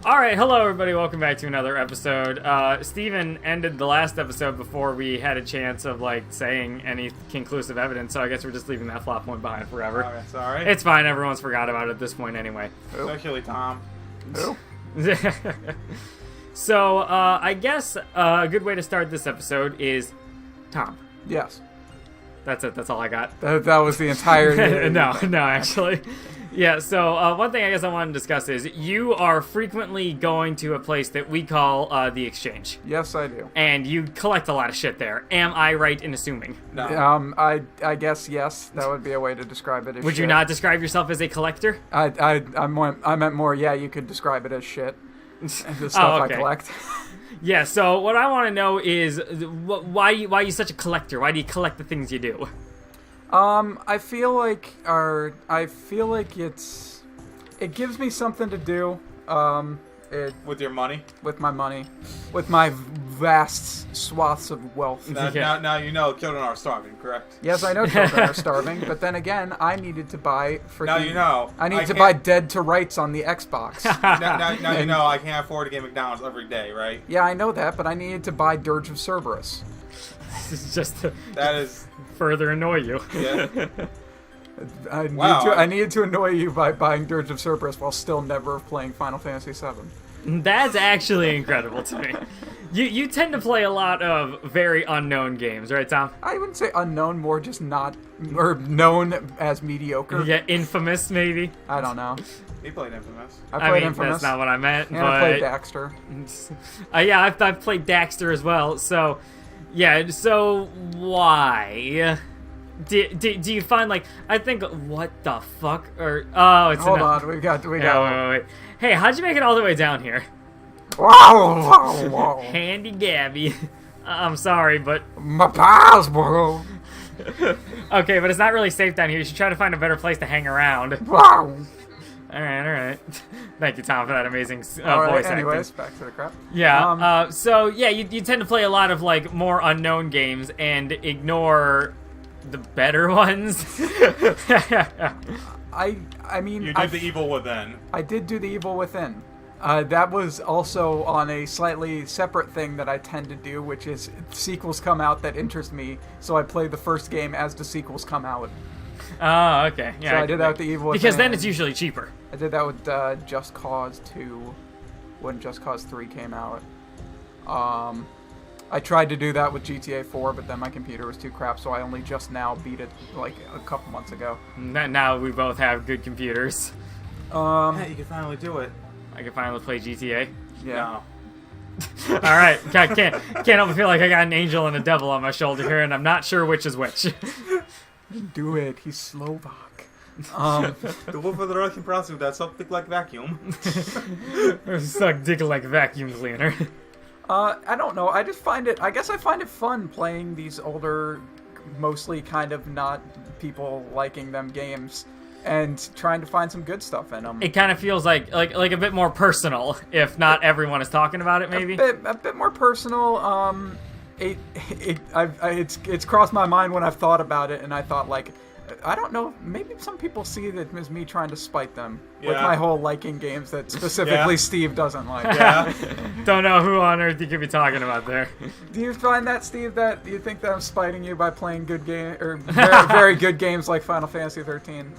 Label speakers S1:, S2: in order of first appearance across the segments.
S1: Alright, hello everybody, welcome back to another episode. Steven ended the last episode before we had a chance of, saying any conclusive evidence, so I guess we're just leaving that plot point behind forever.
S2: Alright, sorry.
S1: It's fine, everyone's forgot about it at this point anyway.
S2: Especially Tom.
S3: Who?
S1: So, I guess a good way to start this episode is Tom.
S3: Yes.
S1: That's it, that's all I got.
S3: That was the entire...
S1: No, actually. Yeah, so one thing I guess I want to discuss is you are frequently going to a place that we call the Exchange.
S3: Yes, I do.
S1: And you collect a lot of shit there. Am I right in assuming?
S2: No.
S3: I guess yes. That would be a way to describe it as
S1: Would
S3: shit.
S1: you not describe yourself as a collector?
S3: I meant more, yeah, you could describe it as shit. The stuff
S1: okay.
S3: I collect.
S1: Yeah, so what I want to know is why are you such a collector? Why do you collect the things you do?
S3: I feel like it gives me something to do.
S2: With your money?
S3: With my money. With my vast swaths of wealth.
S2: Now you know children are starving, correct?
S3: Yes, I know children are starving, but then again, I needed to buy freaking...
S2: Now you know.
S3: I need to buy Dead to Rights on the Xbox.
S2: now you know I can't afford to get McDonald's every day, right?
S3: Yeah, I know that, but I needed to buy Dirge of Cerberus.
S1: This is just to
S2: That is...
S1: further annoy you.
S2: Yeah.
S3: I needed to annoy you by buying Dirge of Cerberus while still never playing Final Fantasy VII.
S1: That's actually incredible to me. You tend to play a lot of very unknown games, right, Tom?
S3: I wouldn't say unknown, more just not, or known as mediocre.
S1: Yeah, infamous, maybe?
S3: I don't know.
S2: He played Infamous.
S3: I played
S1: mean,
S3: Infamous.
S1: that's not what I meant,
S3: and
S1: but...
S3: I played Daxter.
S1: Yeah, I've played Daxter as well, so... Yeah, so why? Do you find, I think, what the fuck? Or, oh, it's
S3: Hold on, we got.
S1: Wait. Hey, how'd you make it all the way down here?
S3: Wow.
S1: Handy Gabby. I'm sorry, but...
S3: My pals, bro.
S1: Okay, but it's not really safe down here. You should try to find a better place to hang around.
S3: Wow.
S1: Alright. Thank you, Tom, for that amazing voice
S3: anyways,
S1: acting.
S3: back to the crap.
S1: Yeah, so, yeah, you tend to play a lot of, more unknown games and ignore the better ones.
S3: I mean...
S2: You did the Evil Within.
S3: I did do the Evil Within. That was also on a slightly separate thing that I tend to do, which is sequels come out that interest me, so I play the first game as the sequels come out.
S1: Oh, okay. Yeah,
S3: So I did that with the Evil Within.
S1: because then it's usually cheaper.
S3: I did that with Just Cause 2 when Just Cause 3 came out. I tried to do that with GTA 4, but then my computer was too crap, so I only just now beat it a couple months ago.
S1: Now we both have good computers.
S2: Hey, you can finally do it.
S1: I can finally play GTA.
S3: Yeah.
S2: No.
S1: Alright, can't help but feel like I got an angel and a devil on my shoulder here, and I'm not sure which is which.
S3: Do it. He's Slovak.
S2: The wolf of the Russian prostitute, that's something like vacuum.
S1: Suck dick like vacuum cleaner.
S3: I don't know. I find it fun playing these older, mostly kind of not people liking them games, and trying to find some good stuff in them.
S1: It kind of feels like a bit more personal, if not everyone is talking about it, maybe.
S3: A bit more personal. It's crossed my mind when I've thought about it, and I thought, I don't know, maybe some people see it as me trying to spite them with my whole liking games that specifically Steve doesn't like.
S2: Yeah.
S1: Don't know who on earth you could be talking about there.
S3: Do you find that, Steve, that you think that I'm spiting you by playing good game or very, very good games like Final Fantasy 13?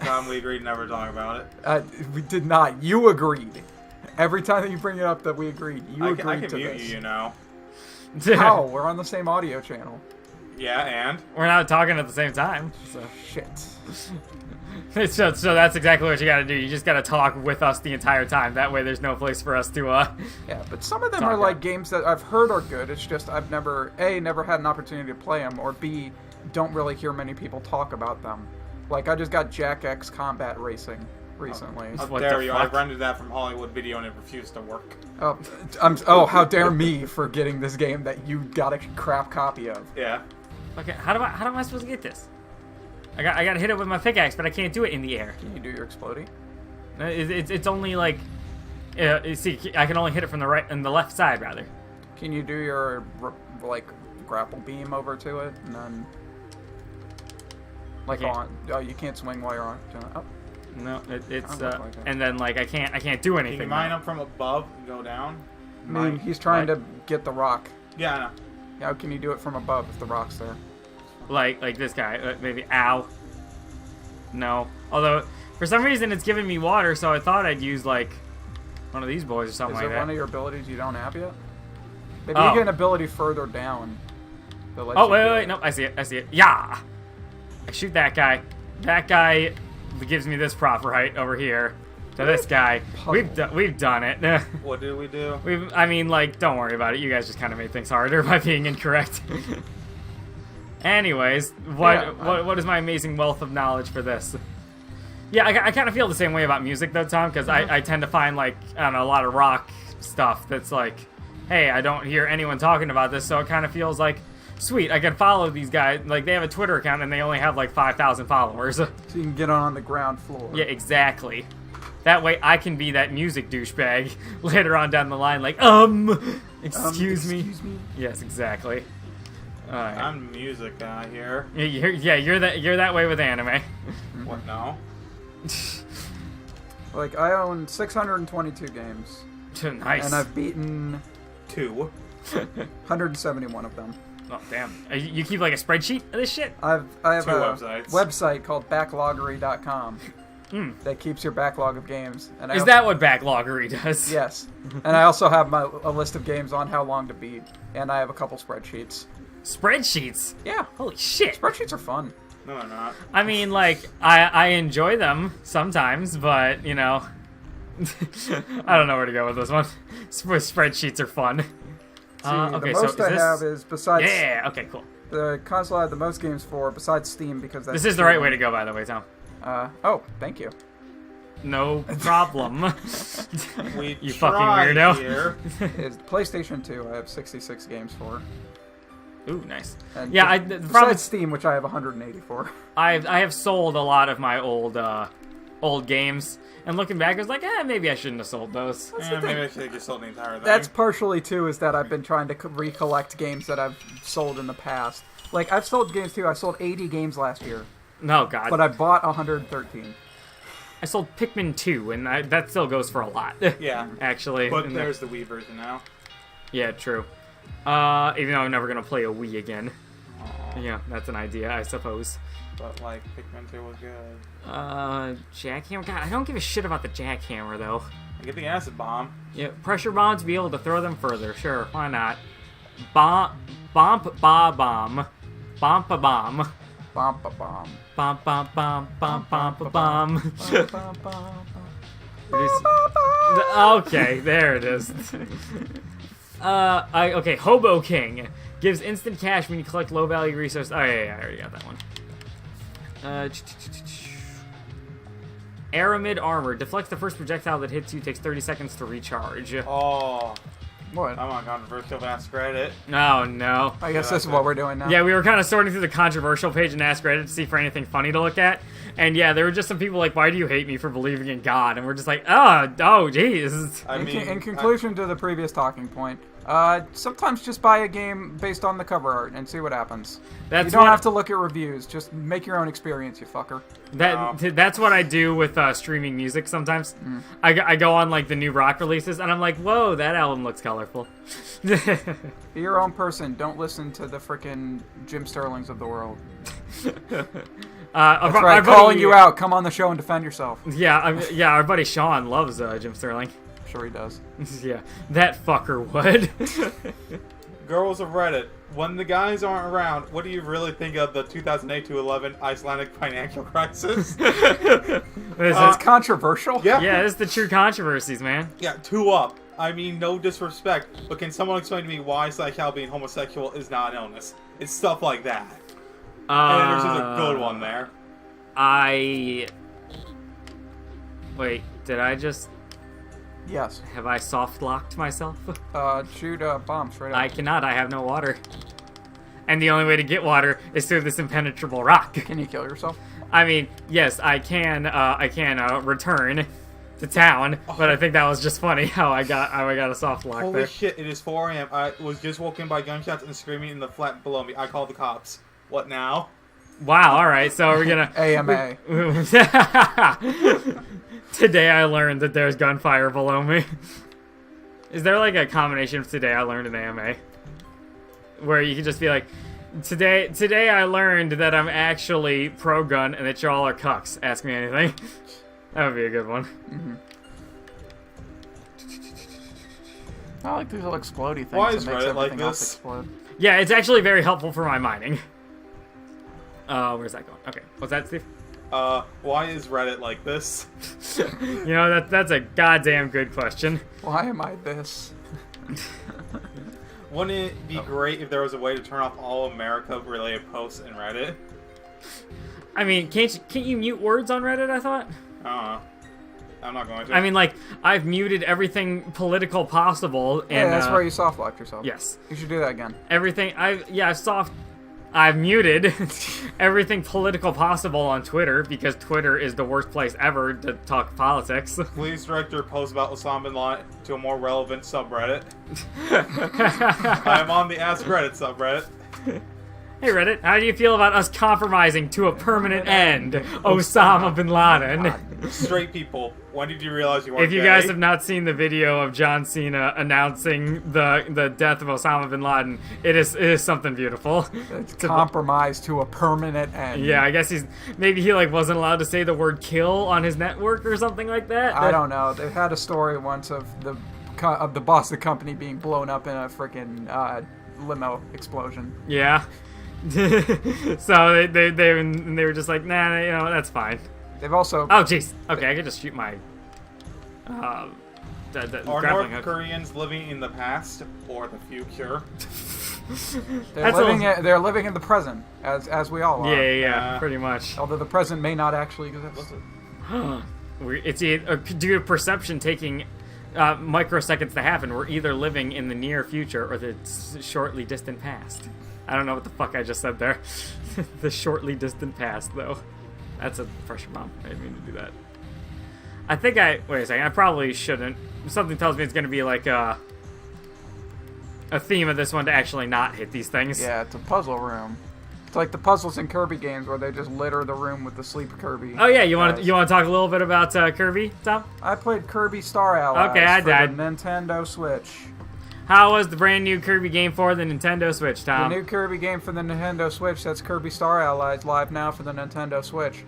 S2: Tom, we agreed never to talk about it.
S3: We did not. You agreed. Every time that you bring it up that we agreed, you agreed
S2: I can
S3: to
S2: mute
S3: this.
S2: you know.
S3: How? We're on the same audio channel.
S2: Yeah, and?
S1: We're not talking at the same time. So.
S3: Shit.
S1: So that's exactly what you gotta do. You just gotta talk with us the entire time. That way there's no place for us to,
S3: Yeah, but some of them are games that I've heard are good. It's just I've never had an opportunity to play them, or B, don't really hear many people talk about them. I just got Jack X Combat Racing recently.
S2: How
S1: What
S2: dare
S1: the
S2: you?
S1: fuck?
S2: I rented that from Hollywood Video and it refused to work.
S3: How dare me for getting this game that you got a crap copy of.
S2: Yeah.
S1: Okay, how am I supposed to get this? I gotta hit it with my pickaxe, but I can't do it in the air.
S3: Can you do your exploding?
S1: It's only see, I can only hit it from the right and the left side rather.
S3: Can you do your grapple beam over to it and then
S1: Yeah.
S3: on? Oh, you can't swing while you're on. Oh.
S1: No, it's
S3: Sounds like it.
S1: and then like I can't do anything.
S2: Can you mine
S1: now.
S2: up from above and go down?
S3: I mean, he's trying to get the rock.
S2: Yeah, I know.
S3: How can you do it from above if the rock's there?
S1: Like this guy, maybe. Ow. No. Although for some reason it's giving me water, so I thought I'd use like one of these boys or something
S3: Is
S1: like
S3: it
S1: that.
S3: one of your abilities you don't have yet? Maybe
S1: Oh.
S3: you get an ability further down. That lets
S1: Oh
S3: you
S1: wait,
S3: do
S1: wait,
S3: it.
S1: no, I see it. Yeah. I shoot that guy. That guy gives me this prop right over here. To this guy, we've done it.
S2: What did we do?
S1: I mean, like, don't worry about it. You guys just kind of made things harder by being incorrect. Anyways, what is my amazing wealth of knowledge for this? Yeah, I kind of feel the same way about music though, Tom, because I tend to find like I don't know, a lot of rock stuff that's like, hey, I don't hear anyone talking about this, so it kind of feels like, sweet, I can follow these guys. Like they have a Twitter account and they only have like 5,000 followers.
S3: So you can get on the ground floor.
S1: Yeah, exactly. That way I can be that music douchebag later on down the line, like, excuse me. Yes, exactly. Alright.
S2: I'm the music guy here.
S1: You're that way with anime.
S2: What now?
S3: Like, I own 622 games.
S1: Nice.
S3: And I've beaten
S2: 2.
S3: 171 of them.
S1: Oh, damn. You keep like a spreadsheet of this shit?
S3: I have
S2: 2
S3: a
S2: websites.
S3: website called backloggery.com that keeps your backlog of games. And
S1: Is that what backloggery does?
S3: Yes. And I also have a list of games on how long to beat. And I have a couple spreadsheets.
S1: Spreadsheets?
S3: Yeah.
S1: Holy shit.
S3: Spreadsheets are fun.
S2: No, they're not.
S1: I mean, like, I enjoy them sometimes, but, you know, I don't know where to go with this one. Spreadsheets are fun.
S3: See,
S1: Okay,
S3: the most
S1: so
S3: I have is besides
S1: Yeah, okay, cool.
S3: the console I have the most games for, besides Steam, because that's
S1: This is the right way to go, by the way, Tom.
S3: Oh, thank you.
S1: No problem.
S2: We
S1: You fucking
S2: tried
S1: weirdo.
S2: Here.
S3: Is PlayStation 2 I have 66 games for.
S1: Ooh, nice.
S3: And
S1: Yeah, the problem
S3: besides
S1: is
S3: Steam, which I have 184.
S1: I have sold a lot of my old games, and looking back, I was like, maybe I shouldn't have sold those.
S2: Maybe I should have just sold the entire thing.
S3: That's partially too is that I've been trying to recollect games that I've sold in the past. Like I've sold games too. I sold 80 games last year,
S1: No, God.
S3: but I bought 113.
S1: I sold Pikmin 2, and that still goes for a lot.
S2: Yeah.
S1: Actually.
S2: But
S1: And
S2: there's the Wii version now.
S1: Yeah, true. Even though I'm never gonna play a Wii again.
S2: Aw.
S1: Yeah, that's an idea, I suppose.
S2: But, like, Pikmin 2 was good.
S1: Jackhammer? God, I don't give a shit about the jackhammer, though.
S2: I get the acid bomb.
S1: Yeah, pressure bomb to be able to throw them further. Sure, why not? Bomp ba bomb. Bomp a bomb.
S3: Bum, ba, bum.
S1: Bomp bomp bomp bomp bomp a bomb.
S3: Bum, bum, bum,
S1: Okay, there it is. Okay, Hobo King gives instant cash when you collect low value resources. Oh yeah, I already got that one. Aramid armor deflects the first projectile that hits you. Takes 30 seconds to recharge.
S2: Oh,
S3: What?
S2: I'm on controversial Ask Reddit.
S1: Oh no.
S3: I guess this is what we're doing now.
S1: Yeah, we were kind of sorting through the controversial page and Ask Reddit to see for anything funny to look at. And yeah, there were just some people like, why do you hate me for believing in God? And we're just like, oh, jeez.
S2: I mean,
S3: In conclusion to the previous talking point, sometimes just buy a game based on the cover art and see what happens.
S1: That's
S3: You don't
S1: what-
S3: have to look at reviews. Just make your own experience, you fucker.
S1: That's what I do with streaming music sometimes. I go on like the new rock releases and I'm like, whoa, that album looks colorful.
S3: Be your own person. Don't listen to the frickin' Jim Sterlings of the world. That's right, calling you out. Come on the show and defend yourself.
S1: Yeah, our buddy Sean loves Jim Sterling.
S3: I'm sure he does.
S1: Yeah, that fucker would.
S2: girls of Reddit, when the guys aren't around, what do you really think of the 2008 to 11 Icelandic financial crisis?
S3: It's controversial.
S2: Yeah.
S1: Yeah, it's the true controversies, man.
S2: Yeah, 2 up. I mean, no disrespect, but can someone explain to me why how being homosexual is not an illness? It's stuff like that. And there's just a good one there.
S1: Wait, did I just...
S3: Yes.
S1: Have I soft-locked myself?
S3: Shoot a bomb straight up.
S1: I cannot, I have no water. And the only way to get water is through this impenetrable rock.
S3: Can you kill yourself?
S1: I mean, yes, I can return to town, but I think that was just funny how I got a soft lock
S2: Holy
S1: there.
S2: shit, it is 4 a.m. I was just woken by gunshots and screaming in the flat below me. I called the cops. What now?
S1: Wow, alright, so we're gonna...
S3: AMA.
S1: Today I learned that there's gunfire below me. Is there like a combination of today I learned and AMA? Where you can just be like, today I learned that I'm actually pro-gun and that y'all are cucks. Ask me anything. That would be a good one.
S3: Mm-hmm. I like these little explodey things.
S2: Why is
S3: that makes
S2: Reddit
S3: everything
S2: like
S3: else
S2: this?
S3: explode.
S1: Yeah, it's actually very helpful for my mining. Where's that going? Okay, what's that, Steve?
S2: Why is Reddit like this?
S1: You know, that's a goddamn good question.
S3: Why am I this?
S2: Wouldn't it be great if there was a way to turn off all America-related posts in Reddit?
S1: I mean, can't you mute words on Reddit, I thought?
S2: I don't know. I'm not going to.
S1: I mean, like, I've muted everything political possible, and...
S3: Yeah, that's where you soft-locked yourself.
S1: Yes.
S3: You should do that again.
S1: Everything... I've muted everything political possible on Twitter, because Twitter is the worst place ever to talk politics.
S2: Please direct your post about Osama bin Laden to a more relevant subreddit. I am on the Ask Reddit subreddit.
S1: Hey Reddit, how do you feel about us compromising to a permanent end Osama bin Laden?
S2: Straight people, when did you realize you weren't
S1: If you
S2: gay?
S1: guys have not seen the video of John Cena announcing the death of Osama bin Laden, it is something beautiful.
S3: It's compromised to a permanent end.
S1: Yeah, I guess maybe he like wasn't allowed to say the word kill on his network or something like that.
S3: I don't know. They had a story once of the boss of the company being blown up in a freaking limo explosion.
S1: Yeah. So they were just like, nah, you know, that's fine.
S3: They've also...
S1: Oh, jeez. Okay, I could just shoot my...
S2: Are
S1: grappling
S2: North
S1: hook.
S2: Koreans living in the past or the future?
S3: They're living in the present, as we all are.
S1: Yeah, pretty much.
S3: Although the present may not actually exist.
S1: It's due to perception taking microseconds to happen. We're either living in the near future or the shortly distant past. I don't know what the fuck I just said there. The shortly distant past, though. That's a pressure bomb. I didn't mean to do that. I think wait a second. I probably shouldn't. Something tells me it's going to be like a theme of this one to actually not hit these things.
S3: Yeah, it's a puzzle room. It's like the puzzles in Kirby games where they just litter the room with the sleep Kirby.
S1: Oh yeah, you want to talk a little bit about Kirby, Tom?
S3: I played Kirby Star Allies for the Nintendo Switch.
S1: How was the brand new Kirby game for the Nintendo Switch, Tom?
S3: The new Kirby game for the Nintendo Switch, that's Kirby Star Allies, live now for the Nintendo Switch.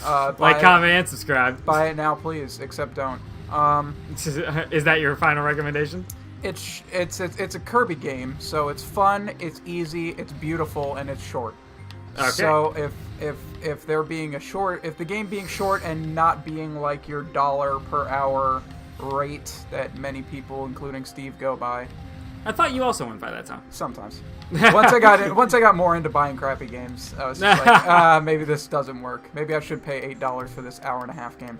S1: Like, comment, and subscribe.
S3: Buy it now, please, except don't.
S1: Is that your final recommendation?
S3: It's a Kirby game, so it's fun, it's easy, it's beautiful, and it's short. Okay. So if the game being short and not being like your $1 per hour rate that many people, including Steve, go by.
S1: I thought you also went by that, Tom.
S3: Sometimes. Once I got more into buying crappy games, I was just like, maybe this doesn't work. Maybe I should pay $8 for this hour-and-a-half game.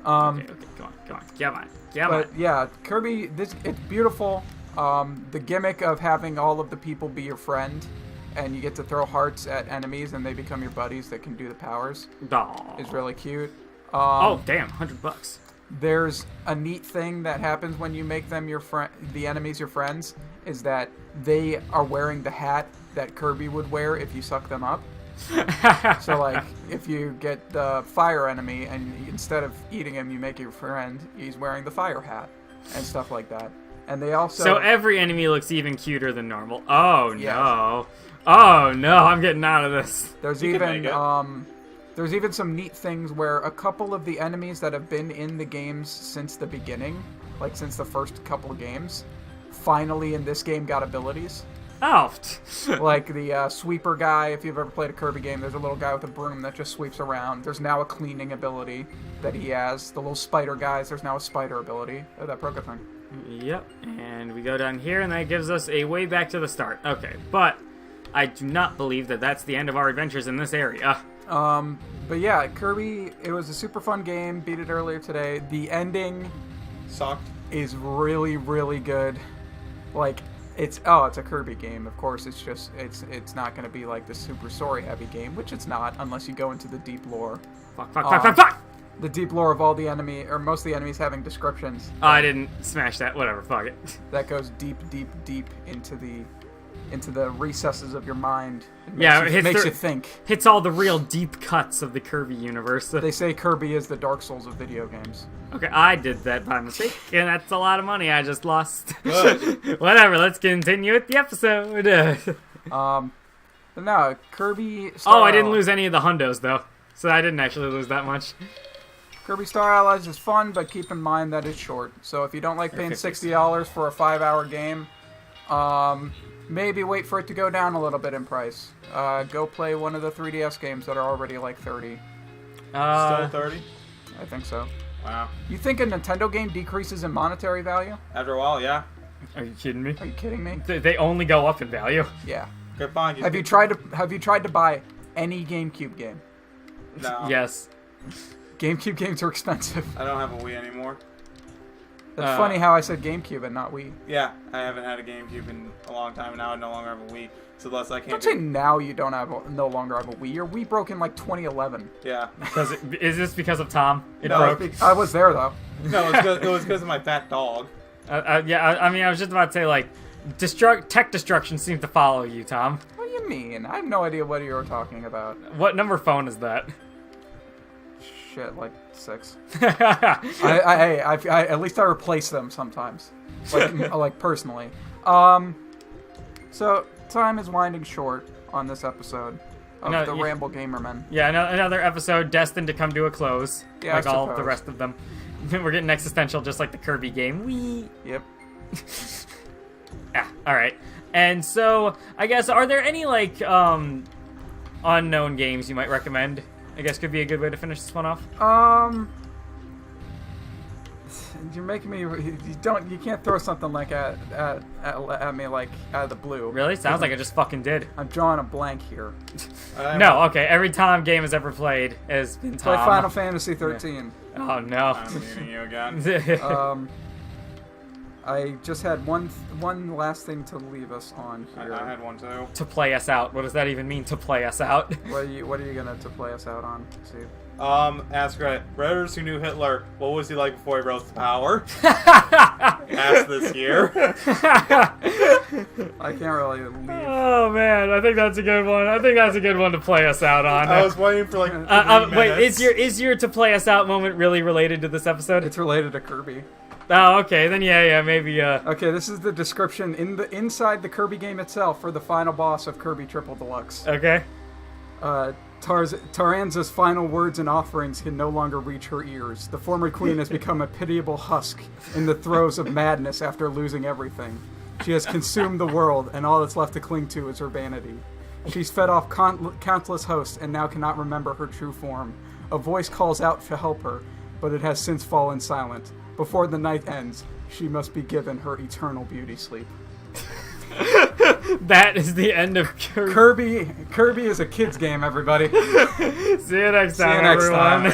S1: Okay, go on. Get on.
S3: But yeah, Kirby, it's beautiful. The gimmick of having all of the people be your friend, and you get to throw hearts at enemies, and they become your buddies that can do the powers, is really cute.
S1: Oh, damn, $100.
S3: There's a neat thing that happens when you make them the enemies your friends, is that they are wearing the hat that Kirby would wear if you suck them up. So, like, if you get the fire enemy and instead of eating him, you make your friend, he's wearing the fire hat and stuff like that. And they also...
S1: So every enemy looks even cuter than normal. Oh,
S3: yes.
S1: No. Oh, no, I'm getting out of this.
S3: There's even some neat things where a couple of the enemies that have been in the games since the beginning, like since the first couple of games, finally in this game got abilities.
S1: Oh.
S3: Like the sweeper guy, if you've ever played a Kirby game, there's a little guy with a broom that just sweeps around. There's now a cleaning ability that he has. The little spider guys, there's now a spider ability. Oh, that broke a thing.
S1: Yep, and we go down here, and that gives us a way back to the start. Okay, but I do not believe that that's the end of our adventures in this area.
S3: But yeah, Kirby, it was a super fun game. Beat it earlier today. The ending
S2: sucked.
S3: Is really, really good. Like, it's a Kirby game. Of course, it's not going to be like the super story-heavy game, which it's not unless you go into the deep lore.
S1: Fuck!
S3: The deep lore of all the most of the enemies having descriptions.
S1: I didn't smash that. Whatever, fuck it.
S3: That goes deep, deep, deep into the into the recesses of your mind.
S1: It
S3: Makes you think.
S1: Hits all the real deep cuts of the Kirby universe.
S3: They say Kirby is the Dark Souls of video games.
S1: Okay, I did that by mistake, and that's a lot of money I just lost.
S2: Good.
S1: Whatever, let's continue with the episode.
S3: But no, Kirby Star
S1: I didn't lose any of the hundos, though, so I didn't actually lose that much.
S3: Kirby Star Allies is fun, but keep in mind that it's short. So if you don't like paying $60 for a 5-hour game, maybe wait for it to go down a little bit in price. Go play one of the 3DS games that are already like $30.
S2: Still 30?
S3: I think so.
S2: Wow.
S3: You think a Nintendo game decreases in monetary value?
S2: After a while, yeah.
S1: Are you kidding me?
S3: Are you kidding me?
S1: They only go up in value.
S3: Yeah.
S2: Okay, fine.
S3: Have you tried to buy any GameCube game?
S2: No.
S1: Yes.
S3: GameCube games are expensive.
S2: I don't have a Wii anymore.
S3: That's funny how I said GameCube and not Wii.
S2: Yeah, I haven't had a GameCube in a long time, and now I no longer have a Wii. So thus I can't.
S3: Don't say now you no longer have a Wii. Your Wii broke in like 2011.
S2: Yeah.
S1: Is this because of Tom? It
S2: No,
S1: broke.
S3: I was there though.
S2: No, it was because of my fat dog.
S1: I mean, I was just about to say, like, tech destruction seems to follow you, Tom.
S3: What do you mean? I have no idea what you were talking about.
S1: What number phone is that?
S3: Shit, like 6.
S1: Yeah,
S3: I at least I replace them sometimes, like personally. So time is winding short on this episode of the Ramble Gamerman.
S1: Yeah, another episode destined to come to a close,
S3: yeah,
S1: like all the rest of them. We're getting existential, just like the Kirby game.
S3: Yep.
S1: All right. And so, I guess, are there any like unknown games you might recommend? I guess could be a good way to finish this one off.
S3: You're making me. You can't throw something like at me like out of the blue.
S1: Really? Sounds like I just fucking did.
S3: I'm drawing a blank here.
S1: No, okay. Every Tom game has ever played has been Tom.
S3: Play Final Fantasy 13.
S1: Yeah. Oh no.
S2: I'm muting you again.
S3: I just had one last thing to leave us on here.
S2: I had one too.
S1: To play us out. What does that even mean? To play us out?
S3: What are you gonna to play us out on, Steve?
S2: Ask Redditors who knew Hitler, what was he like before he rose to power? Ask this year.
S3: I can't really leave.
S1: Oh man, I think that's a good one. I think that's a good one to play us out on.
S2: I was waiting for like 3
S1: wait,
S2: minutes.
S1: is your to play us out moment really related to this episode?
S3: It's related to Kirby.
S1: Oh, okay, then yeah, maybe.
S3: Okay, this is the description inside the Kirby game itself for the final boss of Kirby Triple Deluxe.
S1: Okay.
S3: Taranza's final words and offerings can no longer reach her ears. The former queen has become a pitiable husk in the throes of madness after losing everything. She has consumed the world, and all that's left to cling to is her vanity. She's fed off countless hosts and now cannot remember her true form. A voice calls out to help her, but it has since fallen silent. Before the night ends, she must be given her eternal beauty sleep.
S1: That is the end of
S3: Kirby. Kirby is a kid's game, everybody.
S1: See you next time, everyone.
S2: Time.